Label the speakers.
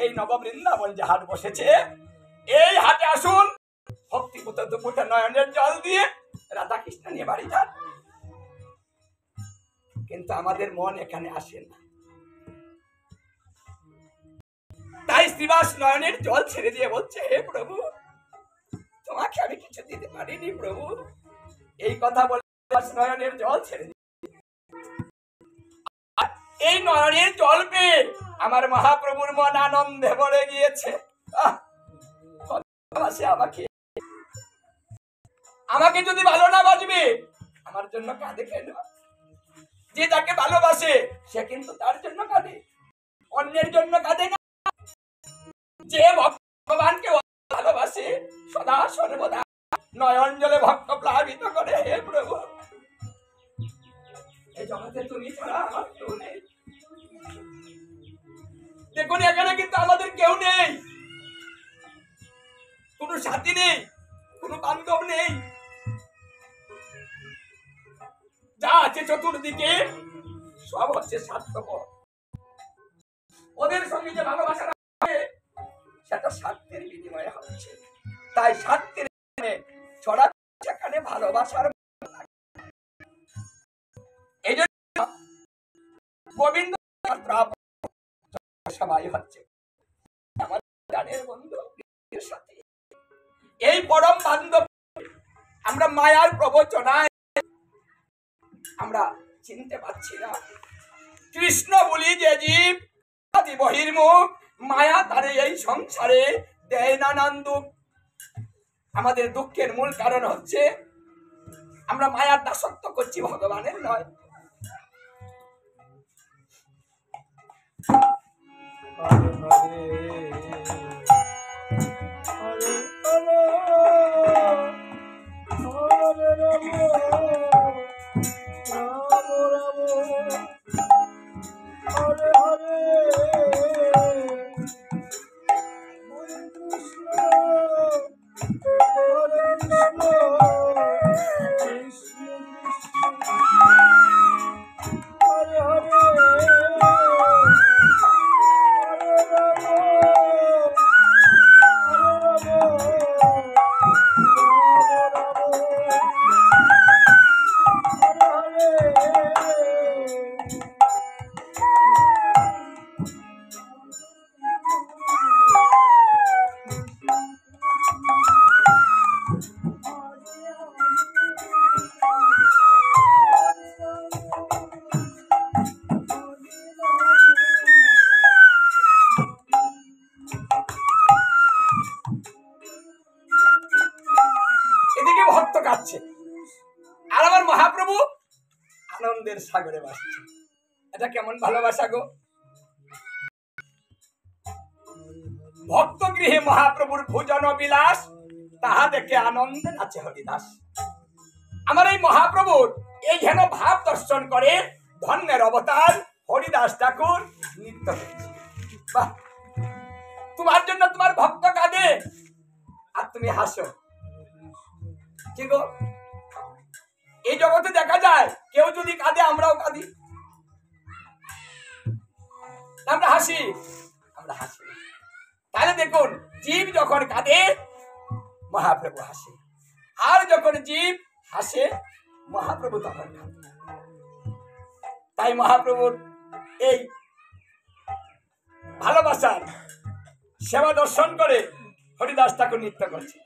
Speaker 1: এই নববৃন্দাবন যে হাট বসেছে, এই হাটে আসুন, ভক্তিপুত দুপুটা নয়নের জল দিয়ে রাধা কৃষ্ণ নিয়ে বাড়ি যান। কিন্তু আমাদের মন এখানে আসে না, তাই শ্রীবাস নয়নের জল ছেড়ে দিয়ে বলছে, হে প্রভু, তোমাকে আমি কিছু দিতে পারিনি প্রভু। এই কথা বলে নয়নের জল ছেড়ে দিয়ে, এই নয়নের জল পেয়ে আমার মহাপ্রভুর মন আনন্দে ভরে গিয়েছে। আমাকে আমাকে যদি ভালো না বাসবে, আমার জন্য কাঁদে কেন? যে তাকে ভালোবাসে সে কিন্তু তার জন্য কাঁদে, অন্যের জন্য কাঁদে না। যে ভগবানকে ভালোবাসে সদা সর্বদা নয়ন জলে ভক্ত প্লাবিত করে। হে প্রভু, এই জগতে তুমি ছাড়া আমার কেউ নেই। দেখুন, এখানে কিন্তু আমাদের কেউ নেই, কোনো সাথী নেই, কোনো বান্ধব নেই। যা আছে চতুর্দিকে সব হচ্ছে স্বার্থপর। ওদের সঙ্গে যে ভালোবাসা সেটা স্বার্থের বিনিময়ে হচ্ছে, তাই স্বার্থের ছড়া সেখানে ভালোবাসার। এই জন্য গোবিন্দ সবাই হচ্ছে আমার প্রাণের বন্ধুর সাথে। এই পরম বান্ধব আমরা মায়ার প্রবচনায় আমরা চিনতে পারছি না। কৃষ্ণ বলি যে জীব আদি বহির্মুখ, মায়া তারে এই সংসারে দেয় নানান দুঃখ। আমাদের দুঃখের মূল কারণ হচ্ছে আমরা মায়ার দাসত্ব করছি, ভগবানের নয়। আর আমার মহাপ্রভু আনন্দের সাগরে ভাসছে। এটা কেমন ভালোবাসা গো! ভক্ত গৃহে মহাপ্রভুর ভোজন বিলাস, তাহা দেখে আনন্দে নাচে হরিদাস। আমার এই মহাপ্রভুর এই হেন ভাব দর্শন করে ধন্যের অবতার হরিদাস ঠাকুর নৃত্য করছে। বাহ! তোমার জন্য তোমার ভক্ত কাঁদে আর তুমি হাসো। কি গো, এই জগতে দেখা যায় কেউ যদি কাঁদে আমরাও কাঁদি, আমরা হাসি, আমরা হাসি। তাহলে দেখুন, জীব যখন কাঁদে মহাপ্রভু হাসে, আর যখন জীব হাসে মহাপ্রভু তখন কাঁদে। তাই মহাপ্রভুর এই ভালোবাসার সেবা দর্শন করে হরিদাস ঠাকুর নৃত্য করছে।